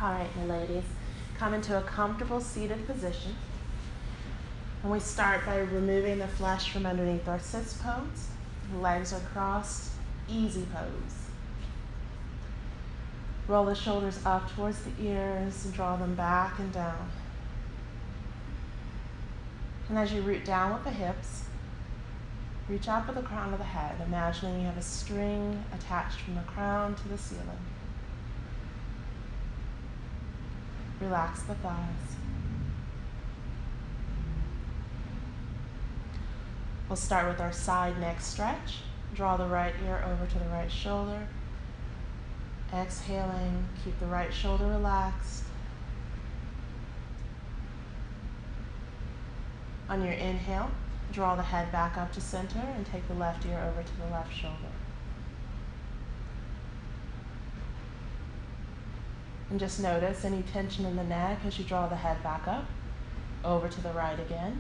All right, my ladies, come into a comfortable seated position. And we start by removing the flesh from underneath our sits pose. Legs are crossed, easy pose. Roll the shoulders up towards the ears and draw them back and down. And as you root down with the hips, reach up at the crown of the head, imagining you have a string attached from the crown to the ceiling. Relax the thighs. We'll start with our side neck stretch. Draw the right ear over to the right shoulder. Exhaling, keep the right shoulder relaxed. On your inhale, draw the head back up to center and take the left ear over to the left shoulder. And just notice any tension in the neck as you draw the head back up, over to the right again.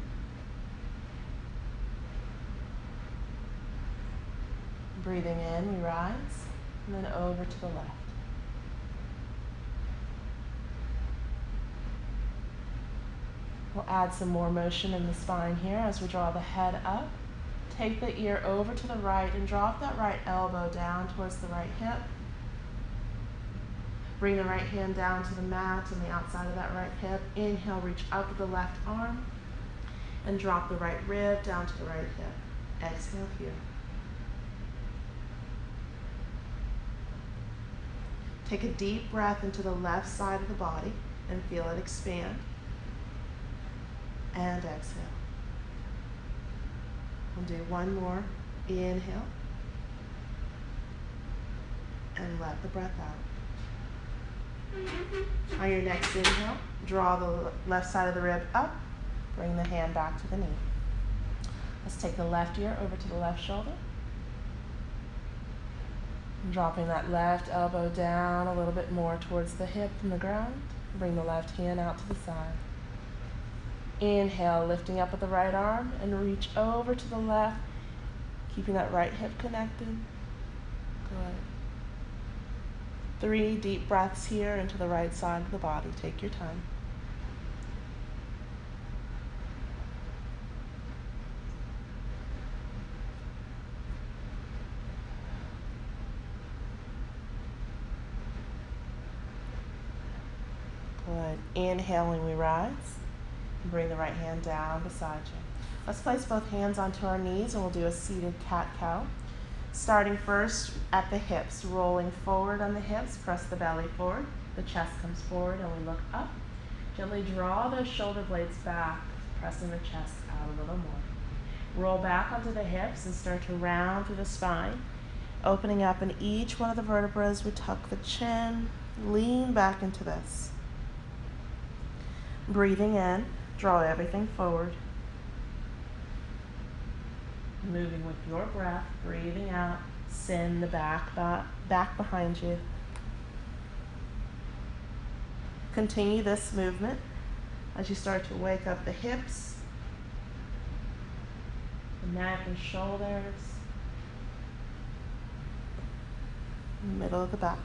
Breathing in, we rise, and then over to the left. We'll add some more motion in the spine here as we draw the head up. Take the ear over to the right and drop that right elbow down towards the right hip. Bring the right hand down to the mat on the outside of that right hip. Inhale, reach up with the left arm and drop the right rib down to the right hip. Exhale here. Take a deep breath into the left side of the body and feel it expand. And exhale. We'll do one more. Inhale. And let the breath out. On your next inhale, draw the left side of the rib up. Bring the hand back to the knee. Let's take the left ear over to the left shoulder. Dropping that left elbow down a little bit more towards the hip from the ground. Bring the left hand out to the side. Inhale, lifting up with the right arm and reach over to the left, keeping that right hip connected. Good. 3 deep breaths here into the right side of the body. Take your time. Good. Inhaling, we rise. Bring the right hand down beside you. Let's place both hands onto our knees and we'll do a seated cat-cow. Starting first at the hips, rolling forward on the hips, press the belly forward, the chest comes forward and we look up. Gently draw those shoulder blades back, pressing the chest out a little more. Roll back onto the hips and start to round through the spine, opening up in each one of the vertebrae as we tuck the chin, lean back into this. Breathing in, draw everything forward. Moving with your breath, breathing out, send the back behind you. Continue this movement as you start to wake up the hips, the neck and shoulders, middle of the back.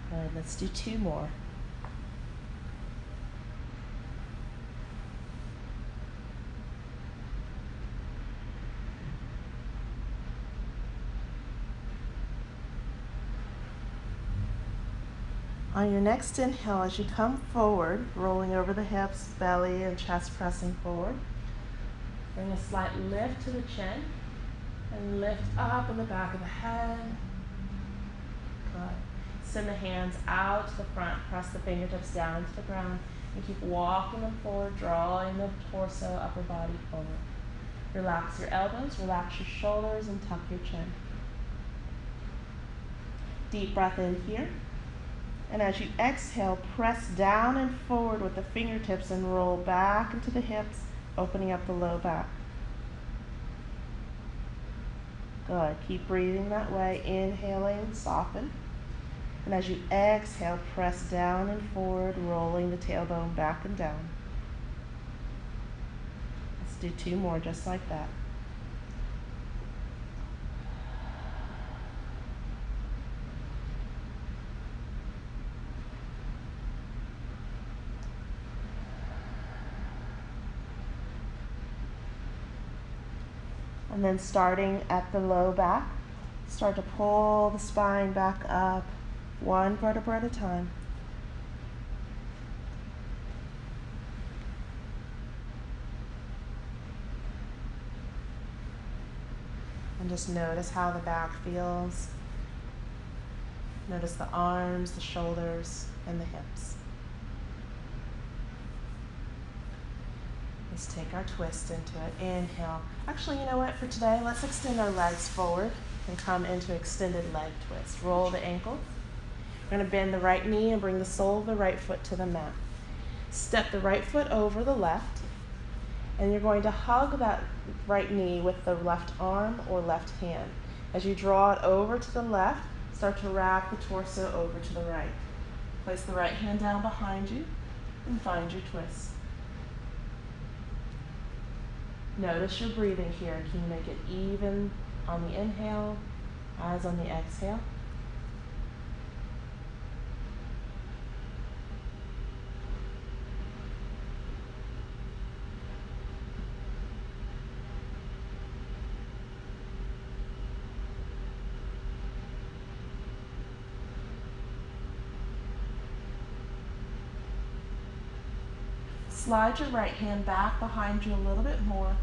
Good, let's do 2 more. On your next inhale, as you come forward, rolling over the hips, belly and chest pressing forward, bring a slight lift to the chin and lift up in the back of the head. Good. Send the hands out to the front, press the fingertips down to the ground, and keep walking them forward, drawing the torso, upper body forward. Relax your elbows, relax your shoulders, and tuck your chin. Deep breath in here. And as you exhale, press down and forward with the fingertips and roll back into the hips, opening up the low back. Good. Keep breathing that way. Inhaling, soften. And as you exhale, press down and forward, rolling the tailbone back and down. Let's do 2 more just like that. And then starting at the low back, start to pull the spine back up, 1 vertebra at a time. And just notice how the back feels. Notice the arms, the shoulders, and the hips. Let's take our twist into it. Inhale. Actually, you know what? For today, let's extend our legs forward and come into extended leg twist. Roll the ankles. We're going to bend the right knee and bring the sole of the right foot to the mat. Step the right foot over the left, and you're going to hug that right knee with the left arm or left hand. As you draw it over to the left, start to wrap the torso over to the right. Place the right hand down behind you and find your twist. Notice your breathing here. Can you make it even on the inhale as on the exhale? Slide your right hand back behind you a little bit more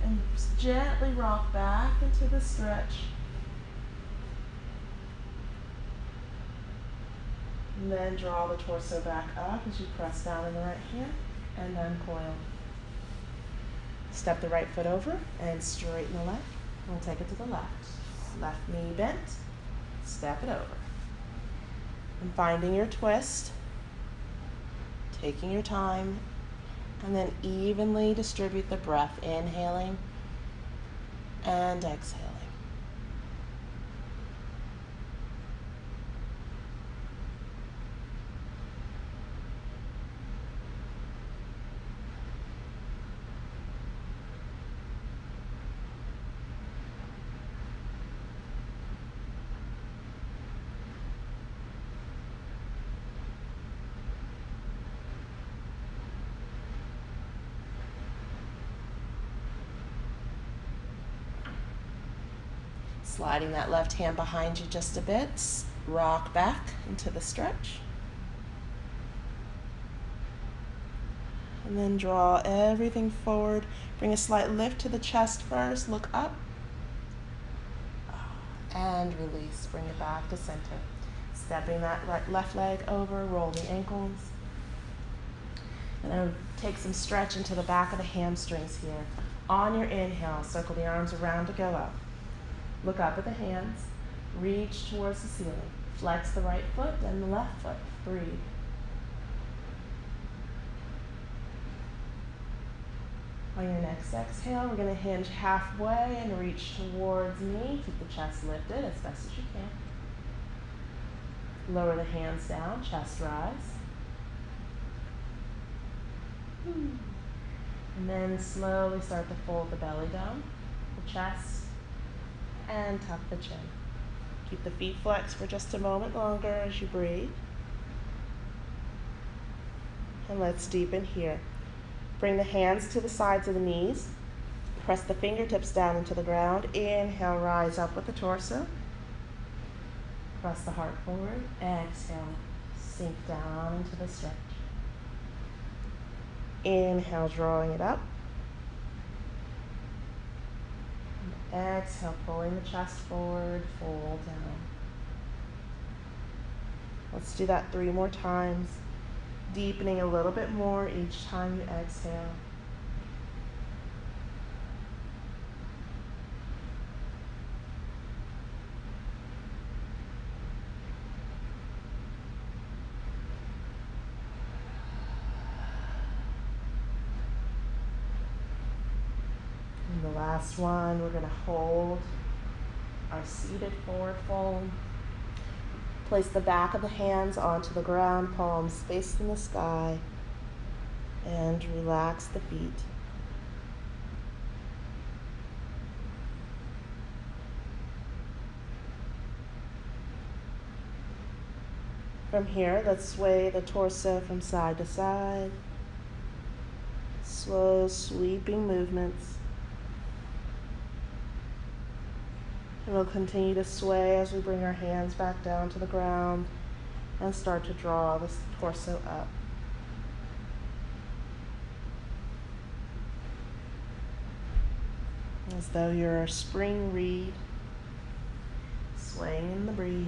and gently rock back into the stretch. And then draw the torso back up as you press down in the right hand and uncoil. Step the right foot over and straighten the left. We'll take it to the left. Left knee bent, step it over. And finding your twist, taking your time, and then evenly distribute the breath, inhaling and exhaling. Sliding that left hand behind you just a bit, rock back into the stretch. And then draw everything forward. Bring a slight lift to the chest first, look up. And release, bring it back to center. Stepping that left leg over, roll the ankles. And then take some stretch into the back of the hamstrings here. On your inhale, circle the arms around to go up. Look up at the hands, reach towards the ceiling. Flex the right foot and the left foot. Breathe. On your next exhale, we're going to hinge halfway and reach towards me. Keep the chest lifted as best as you can. Lower the hands down, chest rise. And then slowly start to fold the belly down, the chest, and tuck the chin. Keep the feet flexed for just a moment longer as you breathe. And let's deepen here. Bring the hands to the sides of the knees. Press the fingertips down into the ground. Inhale, rise up with the torso. Press the heart forward. Exhale, sink down into the stretch. Inhale, drawing it up. Exhale, pulling the chest forward, fold down. Let's do that 3 more times, deepening a little bit more each time you exhale. And the last one, we're going to hold our seated forward fold. Place the back of the hands onto the ground, palms facing the sky, and relax the feet. From here, let's sway the torso from side to side. Slow, sweeping movements. And we'll continue to sway as we bring our hands back down to the ground and start to draw the torso up. As though you're a spring reed, swaying in the breeze.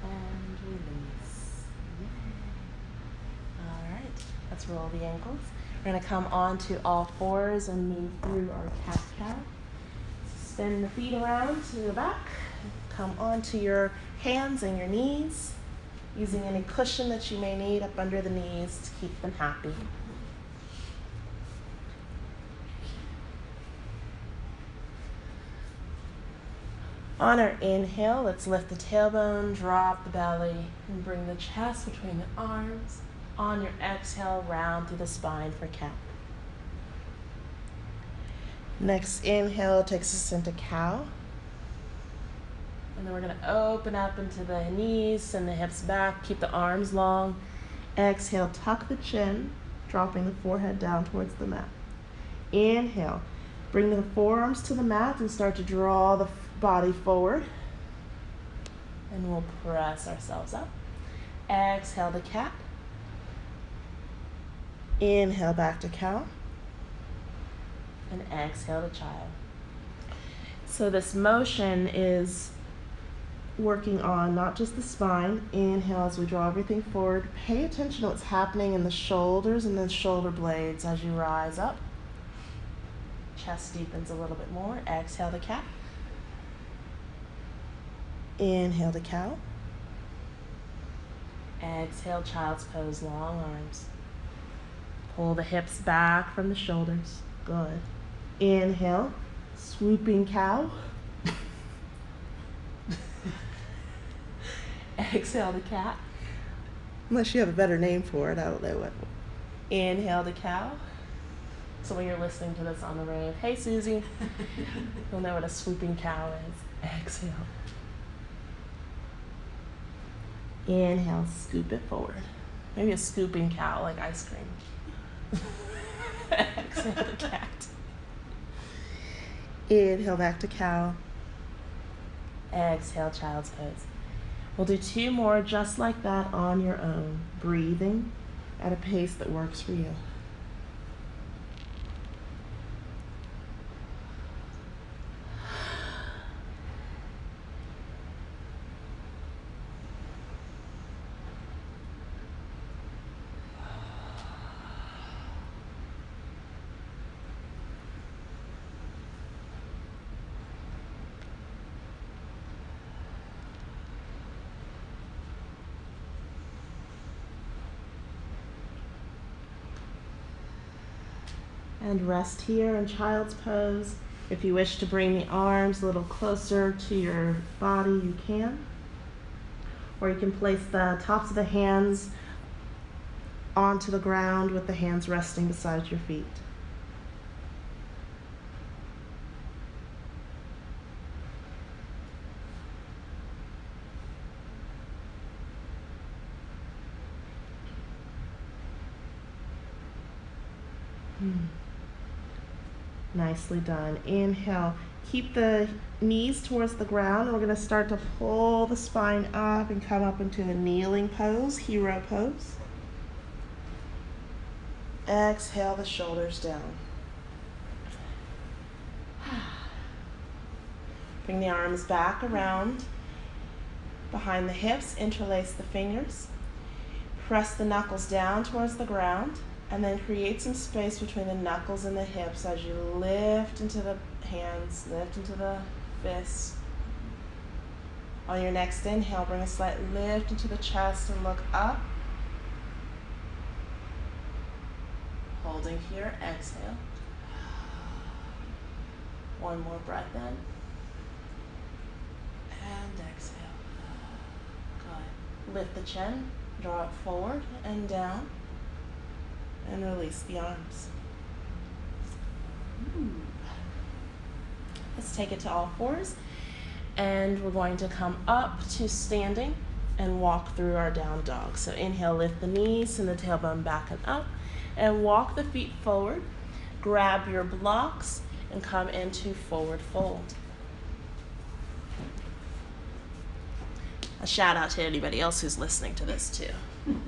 And release. All right, let's roll the ankles. We're going to come onto all fours and move through our cat-cow. Spin the feet around to the back. Come onto your hands and your knees, using any cushion that you may need up under the knees to keep them happy. On our inhale, let's lift the tailbone, drop the belly, and bring the chest between the arms. On your exhale, round through the spine for cat. Next inhale takes us into cow. And then we're going to open up into the knees, send the hips back, keep the arms long. Exhale, tuck the chin, dropping the forehead down towards the mat. Inhale, bring the forearms to the mat and start to draw the body forward. And we'll press ourselves up. Exhale to cat. Inhale back to cow. And exhale to child. So this motion is working on not just the spine. Inhale as we draw everything forward. Pay attention to what's happening in the shoulders and the shoulder blades as you rise up. Chest deepens a little bit more. Exhale to cat. Inhale to cow. Exhale, child's pose, long arms. Pull the hips back from the shoulders. Good. Inhale, swooping cow. Exhale to cat. Unless you have a better name for it, I don't know what. Inhale to cow. So when you're listening to this on the road, hey Susie, you'll know what a swooping cow is. Exhale. Inhale, scoop it forward. Maybe a scooping cow like ice cream. Exhale to cat. Inhale back to cow. Exhale, child's pose. We'll do 2 more just like that on your own, breathing at a pace that works for you. And rest here in child's pose. If you wish to bring the arms a little closer to your body, you can. Or you can place the tops of the hands onto the ground with the hands resting beside your feet. Nicely done. Inhale. Keep the knees towards the ground. We're going to start to pull the spine up and come up into a kneeling pose, hero pose. Exhale the shoulders down. Bring the arms back around behind the hips. Interlace the fingers. Press the knuckles down towards the ground. And then create some space between the knuckles and the hips as you lift into the hands, lift into the fists. On your next inhale, bring a slight lift into the chest and look up. Holding here, exhale. One more breath in. And exhale. Good. Lift the chin, draw it forward and down, and release the arms. Let's take it to all fours, and we're going to come up to standing and walk through our down dog. So inhale, lift the knees, send the tailbone back and up, and walk the feet forward. Grab your blocks and come into forward fold. A shout out to anybody else who's listening to this too.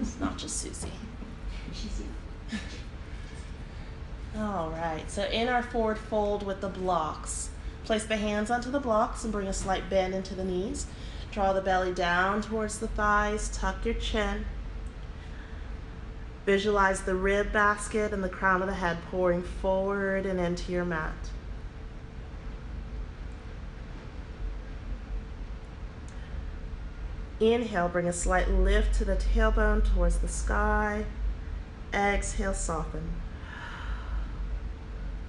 It's not just Susie. All right, so in our forward fold with the blocks, place the hands onto the blocks and bring a slight bend into the knees. Draw the belly down towards the thighs, tuck your chin. Visualize the rib basket and the crown of the head pouring forward and into your mat. Inhale, bring a slight lift to the tailbone towards the sky. Exhale, soften.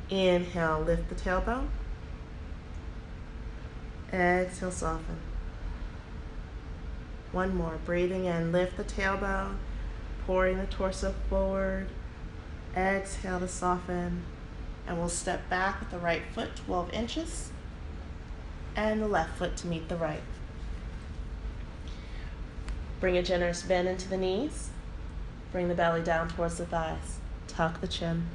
Inhale, lift the tailbone. Exhale, soften. One more, breathing in, lift the tailbone, pouring the torso forward. Exhale to soften. And we'll step back with the right foot 12 inches and the left foot to meet the right. Bring a generous bend into the knees. Bring the belly down towards the thighs. Tuck the chin.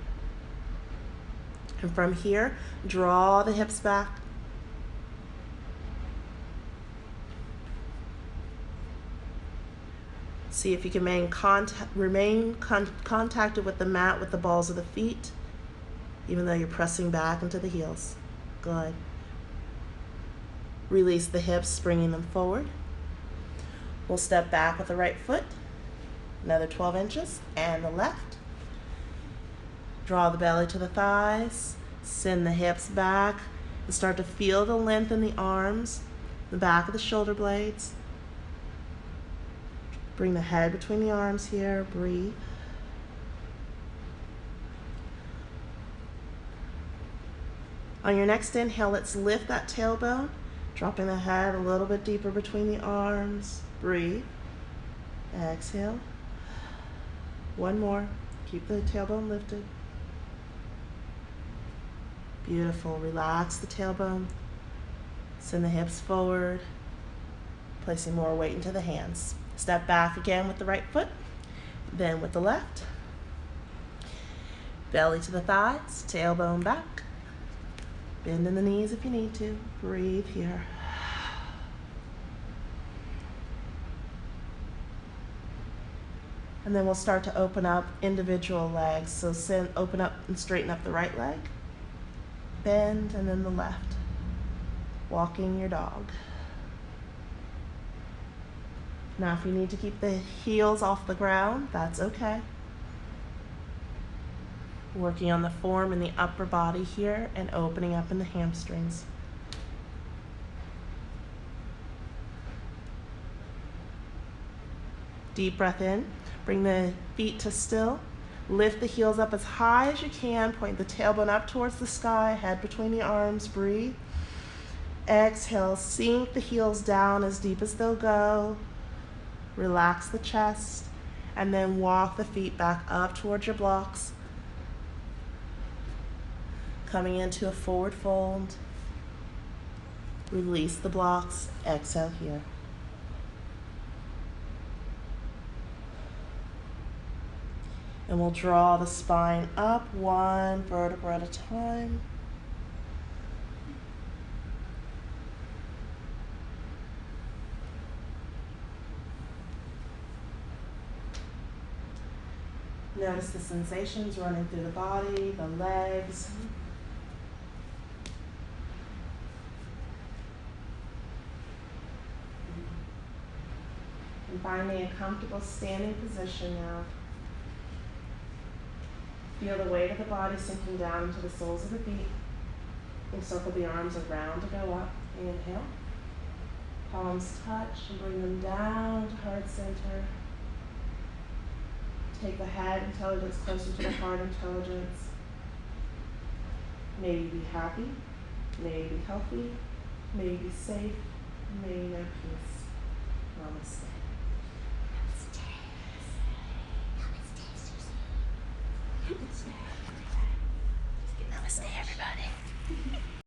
And from here, draw the hips back. See if you can remain contacted with the mat with the balls of the feet, even though you're pressing back into the heels. Good. Release the hips, bringing them forward. We'll step back with the right foot, another 12 inches, and the left. Draw the belly to the thighs, send the hips back, and start to feel the length in the arms, the back of the shoulder blades. Bring the head between the arms here, breathe. On your next inhale, let's lift that tailbone, dropping the head a little bit deeper between the arms. Breathe. Exhale. One more. Keep the tailbone lifted. Beautiful. Relax the tailbone. Send the hips forward, placing more weight into the hands. Step back again with the right foot, then with the left. Belly to the thighs, tailbone back. Bend in the knees if you need to. Breathe here. And then we'll start to open up individual legs. So open up and straighten up the right leg. Bend, and then the left. Walking your dog. Now if you need to keep the heels off the ground, that's okay. Working on the form in the upper body here and opening up in the hamstrings. Deep breath in. Bring the feet to still. Lift the heels up as high as you can. Point the tailbone up towards the sky, head between the arms. Breathe. Exhale, sink the heels down as deep as they'll go. Relax the chest, and then walk the feet back up towards your blocks. Coming into a forward fold. Release the blocks. Exhale here. And we'll draw the spine up one vertebra at a time. Notice the sensations running through the body, the legs. And finding a comfortable standing position now. Feel the weight of the body sinking down into the soles of the feet. Encircle the arms around to go up. Inhale. Palms touch and bring them down to heart center. Take the head intelligence closer to the heart intelligence. May you be happy. May you be healthy. May you be safe. May you know peace. Namaste. Namaste, everybody.